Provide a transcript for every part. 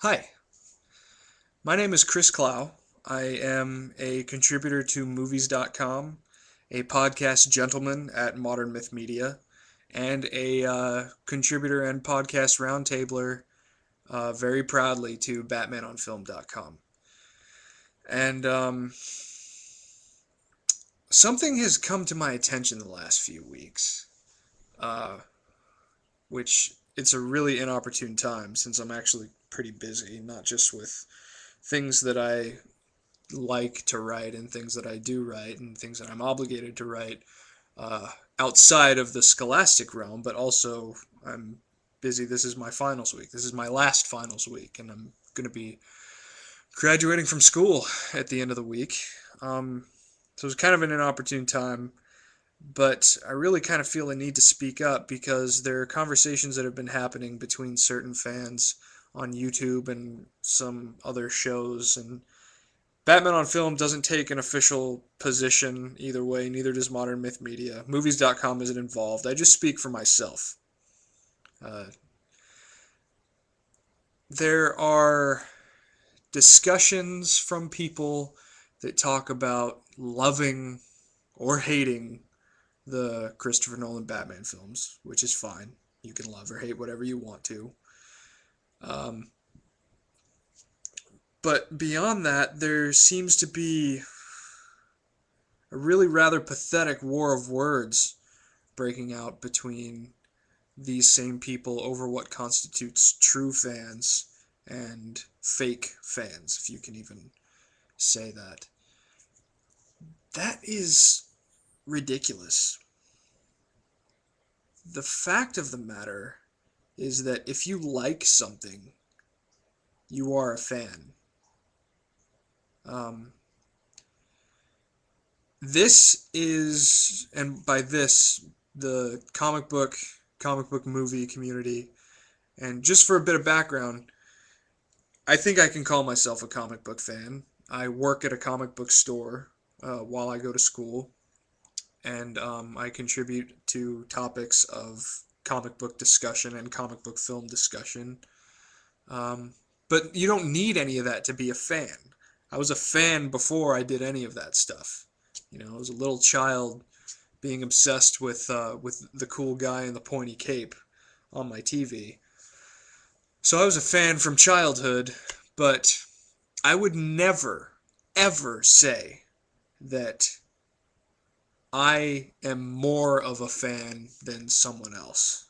Hi, my name is Chris Clow. I am a contributor to movies.com, a podcast gentleman at Modern Myth Media, and a contributor and podcast roundtabler very proudly to batmanonfilm.com. And something has come to my attention the last few weeks, uh, which it's a really inopportune time since I'm actually pretty busy, not just with things that I like to write and things that I do write and things that I'm obligated to write uh, outside of the scholastic realm, but also I'm busy. This is my finals week. This is my last finals week, and I'm going to be graduating from school at the end of the week. So it's kind of an inopportune time, but I really kind of feel a need to speak up because there are conversations that have been happening between certain fans on YouTube and some other shows, and Batman on Film doesn't take an official position either way, neither does Modern Myth Media. Movies.com isn't involved. I just speak for myself. Uh, there are discussions from people that talk about loving or hating the Christopher Nolan Batman films, which is fine. You can love or hate whatever you want to. Um, but beyond that, there seems to be a really rather pathetic war of words breaking out between these same people over what constitutes true fans and fake fans, if you can even say that. That is ridiculous. The fact of the matter is that if you like something, you are a fan. Um, this is, and by this, the comic book movie community. And just for a bit of background, I think I can call myself a comic book fan. I work at a comic book store while I go to school, and I contribute to topics of comic book discussion and comic book film discussion. Um, but you don't need any of that to be a fan. I was a fan before I did any of that stuff. I was a little child being obsessed with the cool guy in the pointy cape on my TV. So I was a fan from childhood, but I would never, ever say that I am more of a fan than someone else.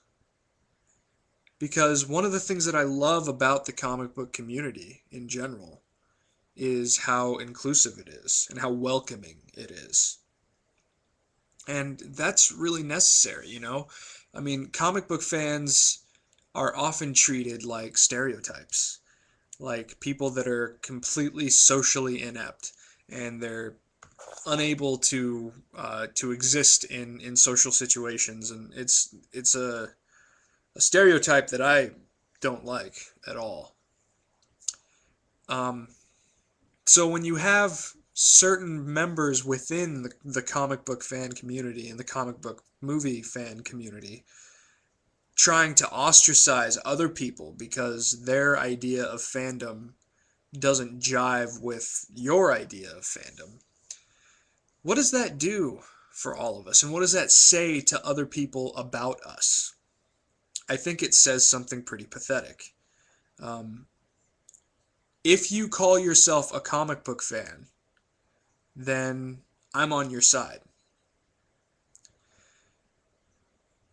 Because one of the things that I love about the comic book community in general is how inclusive it is and how welcoming it is. And that's really necessary. I mean, comic book fans are often treated like stereotypes, like people that are completely socially inept and they're unable to exist in social situations, and it's a stereotype that I don't like at all. Um, so when you have certain members within the comic book fan community and the comic book movie fan community trying to ostracize other people because their idea of fandom doesn't jive with your idea of fandom, what does that do for all of us? And what does that say to other people about us? I think it says something pretty pathetic. Um, if you call yourself a comic book fan, then I'm on your side.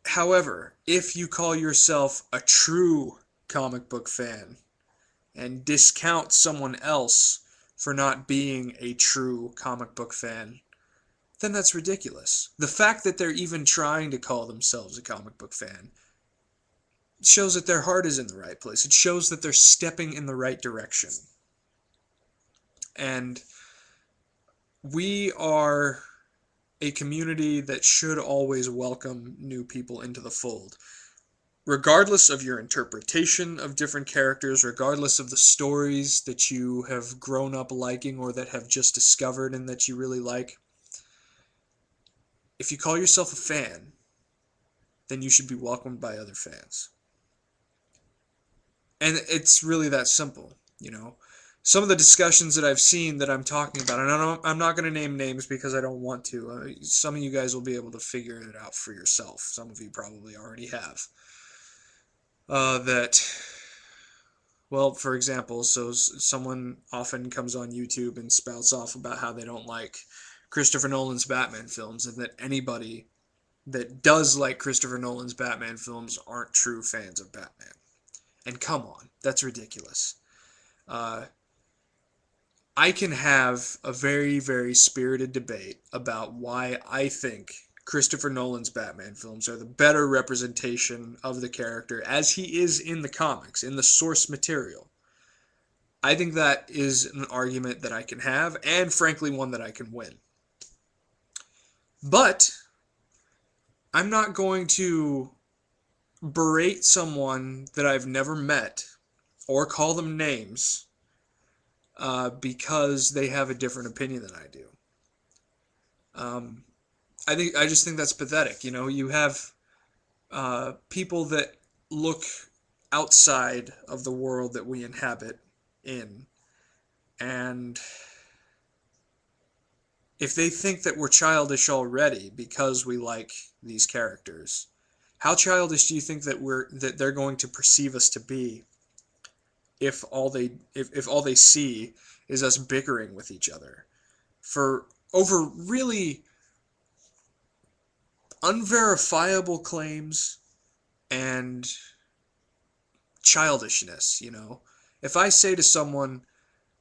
However, if you call yourself a true comic book fan and discount someone else for not being a true comic book fan, then that's ridiculous. The fact that they're even trying to call themselves a comic book fan shows that their heart is in the right place. It shows that they're stepping in the right direction. And we are a community that should always welcome new people into the fold. Regardless of your interpretation of different characters, regardless of the stories that you have grown up liking or that have just discovered and that you really like, if you call yourself a fan, then you should be welcomed by other fans. And it's really that simple, you know. Some of the discussions that I've seen that I'm talking about, and I'm not going to name names because I don't want to. Some of you guys will be able to figure it out for yourself. Some of you probably already have. That, well, for example, so someone often comes on YouTube and spouts off about how they don't like Christopher Nolan's Batman films, and that anybody that does like Christopher Nolan's Batman films aren't true fans of Batman. And come on, that's ridiculous. Uh, I can have a very, very spirited debate about why I think Christopher Nolan's Batman films are the better representation of the character as he is in the comics, in the source material. I think that is an argument that I can have, and frankly, one that I can win. But I'm not going to berate someone that I've never met or call them names because they have a different opinion than I do. Um, I just think that's pathetic. You know, you have people that look outside of the world that we inhabit in, and if they think that we're childish already because we like these characters, how childish do you think that they're going to perceive us to be if all they see is us bickering with each other for over really unverifiable claims and childishness, you know? If I say to someone,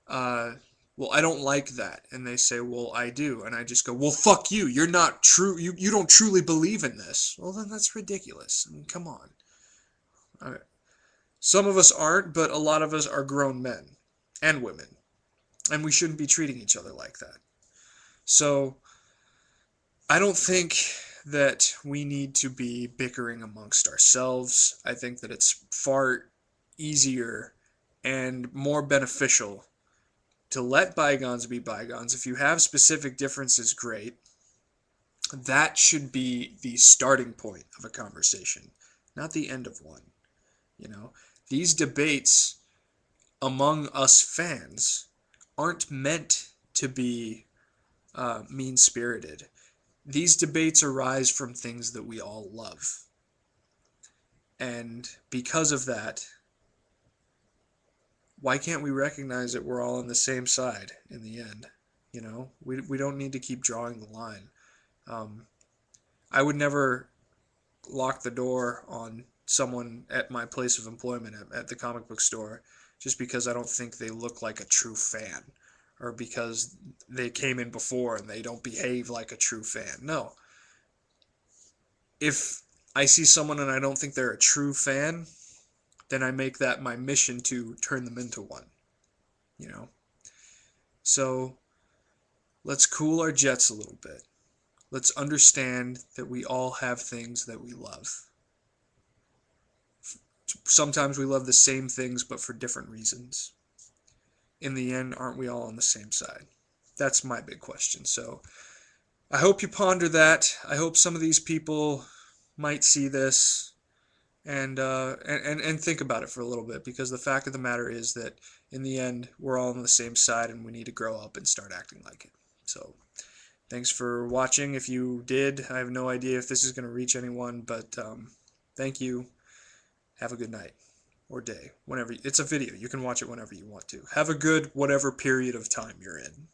well, I don't like that, and they say, well, I do, and I just go, well, fuck you, you're not true, you don't truly believe in this. Well, then that's ridiculous. I mean, come on. Some of us aren't, but a lot of us are grown men and women, and we shouldn't be treating each other like that. So, I don't think that we need to be bickering amongst ourselves. I think that it's far easier and more beneficial to let bygones be bygones. If you have specific differences, great. That should be the starting point of a conversation, not the end of one. You know, these debates among us fans aren't meant to be mean spirited. These debates arise from things that we all love. And because of that, why can't we recognize that we're all on the same side in the end? You know, we don't need to keep drawing the line. Um, I would never lock the door on someone at my place of employment at the comic book store just because I don't think they look like a true fan or because they came in before and they don't behave like a true fan. No. If I see someone and I don't think they're a true fan, then I make that my mission to turn them into one, you know? So let's cool our jets a little bit. Let's understand that we all have things that we love. Sometimes we love the same things, but for different reasons. In the end, aren't we all on the same side? That's my big question. So I hope you ponder that. I hope some of these people might see this and think about it for a little bit, because the fact of the matter is that in the end, we're all on the same side and we need to grow up and start acting like it. So thanks for watching. If you did, I have no idea if this is going to reach anyone, but thank you. Have a good night or day, whenever. It's a video. You can watch it whenever you want to. Have a good whatever period of time you're in.